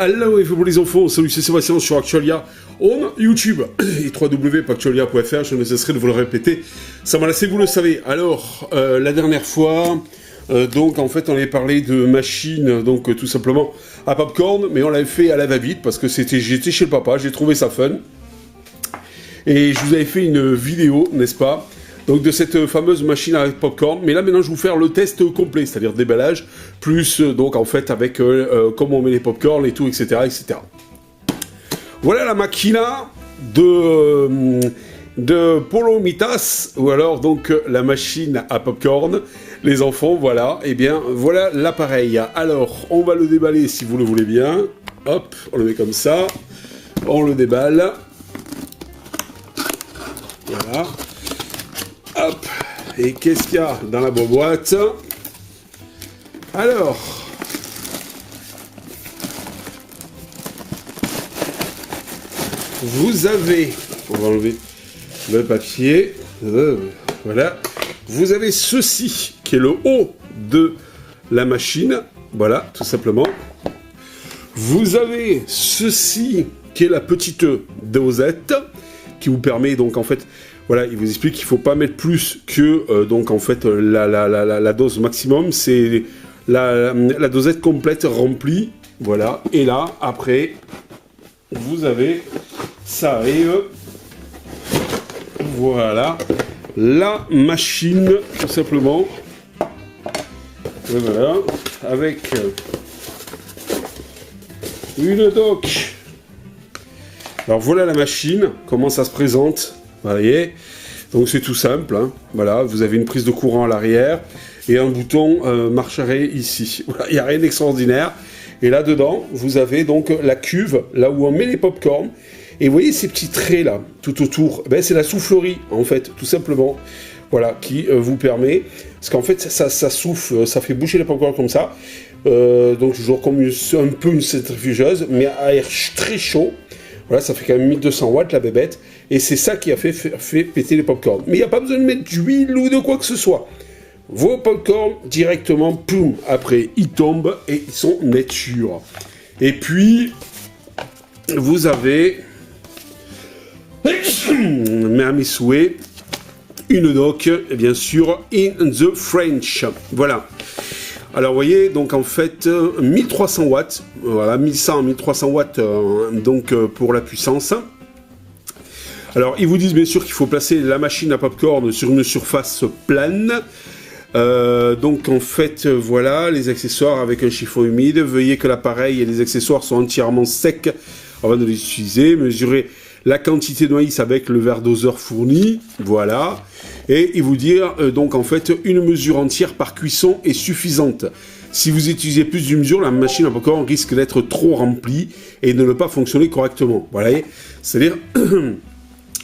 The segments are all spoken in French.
Hello et pour les enfants, salut, c'est Sébastien sur Actualia on YouTube et www.actualia.fr, je ne cesserai de vous le répéter, ça m'a lassé, vous le savez. Alors, la dernière fois, donc en fait on avait parlé de machines, donc tout simplement à popcorn, mais on l'avait fait à la va-vite parce que j'étais chez le papa, j'ai trouvé ça fun. Et je vous avais fait une vidéo, n'est-ce pas, donc de cette fameuse machine à popcorn, mais là maintenant je vais vous faire le test complet, c'est-à-dire déballage, plus donc en fait avec comment on met les popcorn et tout, etc., etc. Voilà la machina de Polo Mitas, ou alors donc la machine à popcorn, les enfants, voilà, et bien voilà l'appareil. Alors on va le déballer si vous le voulez bien, hop, on le met comme ça, on le déballe, voilà. Hop, et qu'est-ce qu'il y a dans la boîte? Alors, vous avez, on va enlever le papier, voilà, vous avez ceci qui est le haut de la machine, voilà, tout simplement. Vous avez ceci qui est la petite dosette qui vous permet donc en fait. Voilà, il vous explique qu'il ne faut pas mettre plus que, donc en fait, la dose maximum, c'est la dosette complète remplie, voilà. Et là, après, vous avez, ça arrive, voilà, la machine, tout simplement, et voilà, avec une dock. Alors voilà la machine, comment ça se présente. Vous voyez, donc c'est tout simple, hein. Voilà, vous avez une prise de courant à l'arrière et un bouton marche arrêt ici. Voilà, il n'y a rien d'extraordinaire. Et là-dedans, vous avez donc la cuve, là où on met les pop-corn. Et vous voyez ces petits traits là, tout autour, ben, c'est la soufflerie, en fait, tout simplement. Voilà, qui vous permet, parce qu'en fait, ça souffle, ça fait bouger les pop-corn comme ça. Donc genre comme un peu une centrifugeuse, mais à air très chaud. Voilà, ça fait quand même 1200 watts la bébête, et c'est ça qui a fait péter les popcorn. Mais il n'y a pas besoin de mettre d'huile ou de quoi que ce soit. Vos popcorn directement, poum, après ils tombent et ils sont net sûrs. Et puis, vous avez, mais à mes souhaits, une dock, et bien sûr, in the French. Voilà. Alors, vous voyez, donc en fait, 1300 watts, voilà, 1100, 1300 watts, donc pour la puissance. Alors, ils vous disent bien sûr qu'il faut placer la machine à popcorn sur une surface plane. Donc, en fait, voilà, les accessoires avec un chiffon humide. Veuillez que l'appareil et les accessoires soient entièrement secs avant de les utiliser. Mesurez la quantité de maïs avec le verre doseur fourni, voilà. Et il vous dit, donc en fait, une mesure entière par cuisson est suffisante. Si vous utilisez plus d'une mesure, la machine à popcorn risque d'être trop remplie et de ne pas fonctionner correctement. Voilà. C'est-à-dire,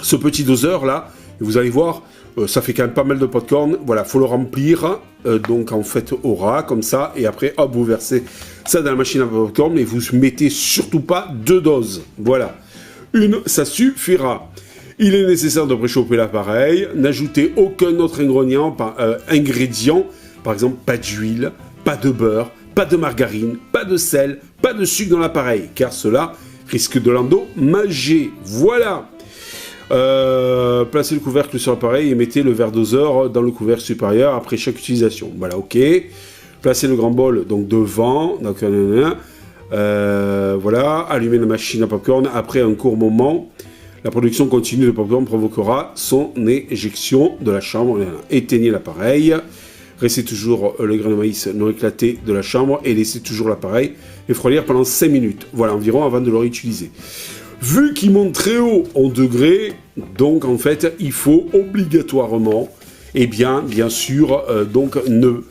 ce petit doseur là, vous allez voir, ça fait quand même pas mal de popcorn. Voilà, faut le remplir, donc en fait au ras, comme ça, et après, hop, vous versez ça dans la machine à popcorn, mais vous mettez surtout pas 2 doses. Voilà. Une, ça suffira. Il est nécessaire de préchauffer l'appareil, n'ajoutez aucun autre ingrédient, par exemple pas d'huile, pas de beurre, pas de margarine, pas de sel, pas de sucre dans l'appareil, car cela risque de l'endommager. Voilà. Placez le couvercle sur l'appareil et mettez le verre doseur dans le couvercle supérieur après chaque utilisation. Voilà, ok. Placez le grand bol donc devant, donc voilà, allumez la machine à popcorn. Après un court moment, la production continue de popcorn provoquera son éjection de la chambre. Éteignez l'appareil, restez toujours le grain de maïs non éclaté de la chambre et laissez toujours l'appareil refroidir pendant 5 minutes, voilà, environ avant de le réutiliser. Vu qu'il monte très haut en degrés, donc en fait, il faut obligatoirement, et bien sûr, donc ne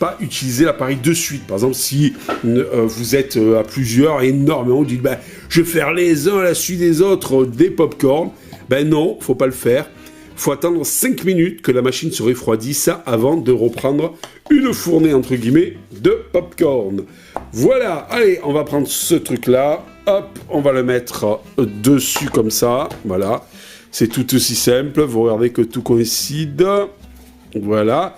pas utiliser l'appareil de suite. Par exemple, si vous êtes à plusieurs, énormément, vous dites, je vais faire les uns à la suite des autres des popcorn. Ben non, faut pas le faire. Faut attendre 5 minutes que la machine se refroidisse avant de reprendre une fournée, entre guillemets, de popcorn. Voilà, allez, on va prendre ce truc-là. Hop, on va le mettre dessus comme ça. Voilà, c'est tout aussi simple. Vous regardez que tout coïncide. Voilà.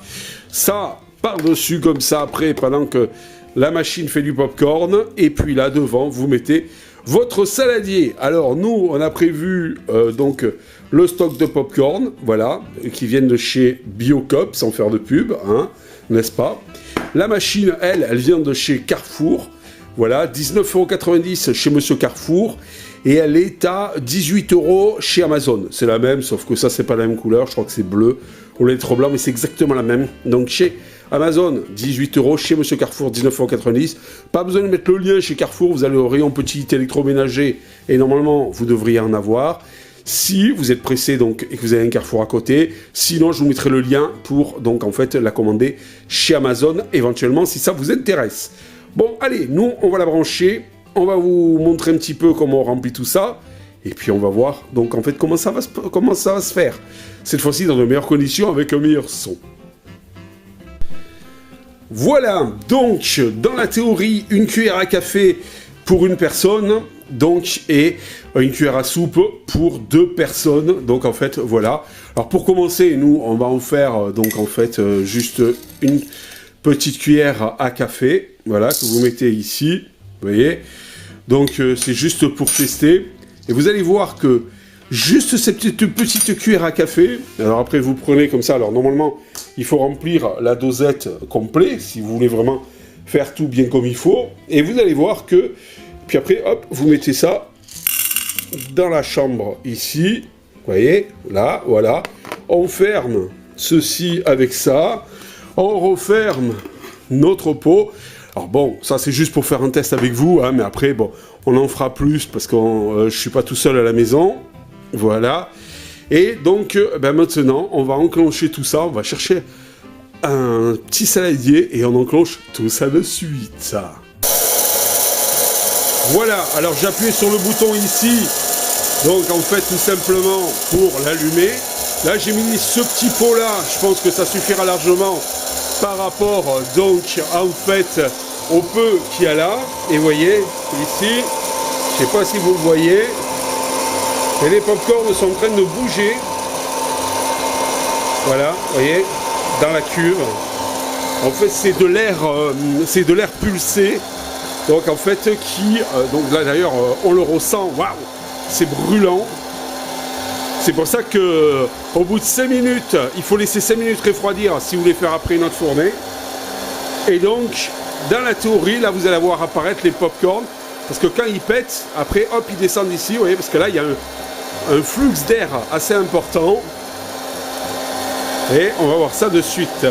Ça, par-dessus comme ça, après, pendant que la machine fait du popcorn, et puis là devant, vous mettez votre saladier. Alors nous, on a prévu donc le stock de popcorn, voilà, qui viennent de chez Biocop, sans faire de pub, hein, n'est-ce pas? La machine, elle vient de chez Carrefour, voilà, 19,90 € chez Monsieur Carrefour, et elle est à 18 € chez Amazon. C'est la même, sauf que ça, c'est pas la même couleur, je crois que c'est bleu, au lieu d'être blanc, mais c'est exactement la même. Donc chez Amazon, 18 €, chez Monsieur Carrefour, 19,90 €. Pas besoin de mettre le lien chez Carrefour, vous allez au rayon petit électroménager, et normalement, vous devriez en avoir. Si vous êtes pressé donc, et que vous avez un Carrefour à côté, sinon je vous mettrai le lien pour donc en fait la commander chez Amazon, éventuellement si ça vous intéresse. Bon, allez, nous on va la brancher, on va vous montrer un petit peu comment on remplit tout ça, et puis on va voir donc en fait comment ça va se faire. Cette fois-ci dans de meilleures conditions avec un meilleur son. Voilà, donc dans la théorie, une cuillère à café pour une personne, donc, et une cuillère à soupe pour 2 personnes. Donc en fait, voilà. Alors pour commencer, nous, on va en faire donc en fait juste une petite cuillère à café, voilà, que vous mettez ici, vous voyez. Donc c'est juste pour tester. Et vous allez voir que juste cette petite cuillère à café, alors après vous prenez comme ça, alors normalement, il faut remplir la dosette complète, si vous voulez vraiment faire tout bien comme il faut. Et vous allez voir que, puis après, hop, vous mettez ça dans la chambre ici, vous voyez, là, voilà. On ferme ceci avec ça, on referme notre pot. Alors bon, ça c'est juste pour faire un test avec vous, hein, mais après, bon, on en fera plus parce que je suis pas tout seul à la maison, voilà. Et donc, ben maintenant, on va enclencher tout ça, on va chercher un petit saladier et on enclenche tout ça de suite. Voilà, alors j'ai appuyé sur le bouton ici, donc en fait tout simplement pour l'allumer. Là j'ai mis ce petit pot là, je pense que ça suffira largement par rapport donc en fait au peu qu'il y a là. Et vous voyez ici, je sais pas si vous le voyez, et les popcorns sont en train de bouger. Voilà, vous voyez, dans la cuve. En fait c'est de l'air pulsé. Donc en fait qui, donc là d'ailleurs on le ressent, waouh, c'est brûlant. C'est pour ça que au bout de 5 minutes, il faut laisser 5 minutes refroidir si vous voulez faire après une autre fournée. Et donc dans la théorie, là vous allez voir apparaître les popcorns, parce que quand ils pètent, après hop ils descendent ici, vous voyez, parce que là il y a un flux d'air assez important. Et on va voir ça de suite.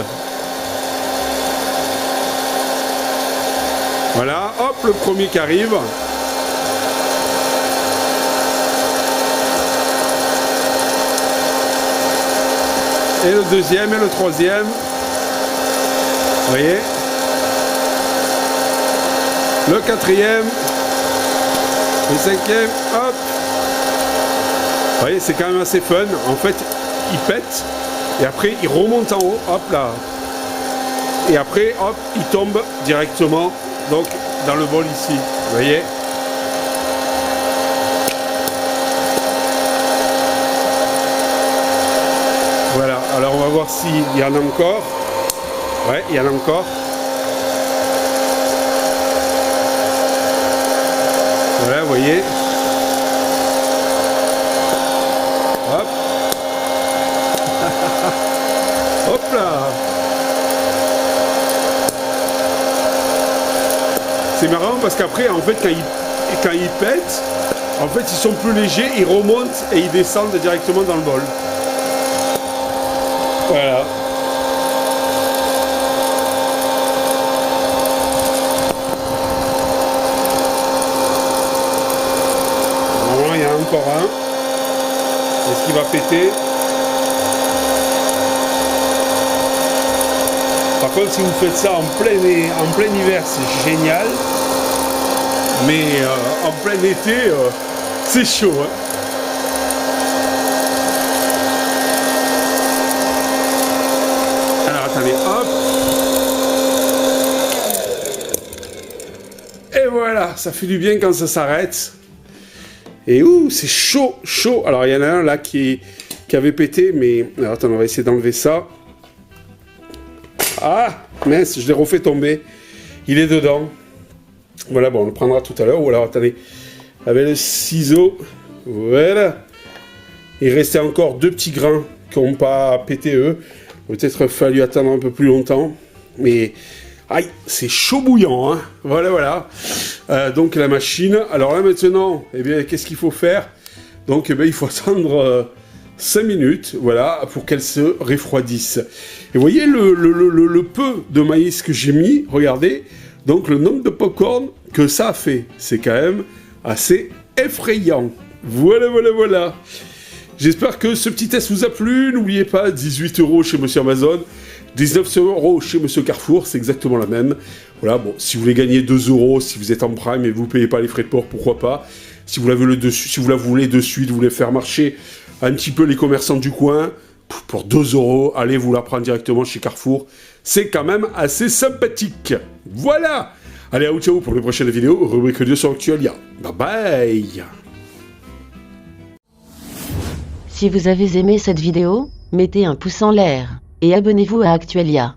Voilà, hop, le premier qui arrive. Et le deuxième et le troisième. Vous voyez? Le quatrième. Le cinquième, hop. Vous voyez, c'est quand même assez fun. En fait, il pète. Et après, il remonte en haut. Hop là. Et après, hop, il tombe directement. Donc, dans le bol ici, vous voyez. Voilà, alors on va voir s'il y en a encore. Ouais, il y en a encore. Voilà, vous voyez. Hop. Hop là. C'est marrant parce qu'après, en fait, quand ils pètent, en fait, ils sont plus légers, ils remontent et ils descendent directement dans le bol. Voilà. Normalement, il y en a encore un. Est-ce qu'il va péter? Par contre, si vous faites ça en plein hiver, c'est génial. Mais en plein été, c'est chaud. Hein. Alors, attendez, hop. Et voilà, ça fait du bien quand ça s'arrête. Et ouh, c'est chaud, chaud. Alors, il y en a un là qui avait pété, mais... Alors, attends, on va essayer d'enlever ça. Ah, mince, je l'ai refait tomber. il est dedans. Voilà, bon, on le prendra tout à l'heure. Ou alors, attendez, avec le ciseau, voilà. Il restait encore 2 petits grains qui n'ont pas pété eux. Peut-être fallu attendre un peu plus longtemps. Mais, aïe, c'est chaud bouillant, hein. Voilà, voilà. Donc, la machine. Alors là, maintenant, eh bien, qu'est-ce qu'il faut faire? Donc, eh bien, il faut attendre 5 minutes, voilà, pour qu'elle se refroidisse. Et vous voyez le peu de maïs que j'ai mis, regardez, donc le nombre de popcorn que ça a fait. C'est quand même assez effrayant. Voilà, voilà, voilà. J'espère que ce petit test vous a plu. N'oubliez pas, 18 € chez Monsieur Amazon, 19 € chez Monsieur Carrefour, c'est exactement la même. Voilà, bon, si vous voulez gagner 2 €, si vous êtes en prime et vous ne payez pas les frais de port, pourquoi pas. Si vous la voulez de suite, vous voulez faire marcher un petit peu les commerçants du coin, pour 2 €, allez vous la prendre directement chez Carrefour. C'est quand même assez sympathique. Voilà. Allez, ciao pour les prochaines vidéos. Rubrique 2 sur Actualia. Bye bye. Si vous avez aimé cette vidéo, mettez un pouce en l'air et abonnez-vous à Actualia.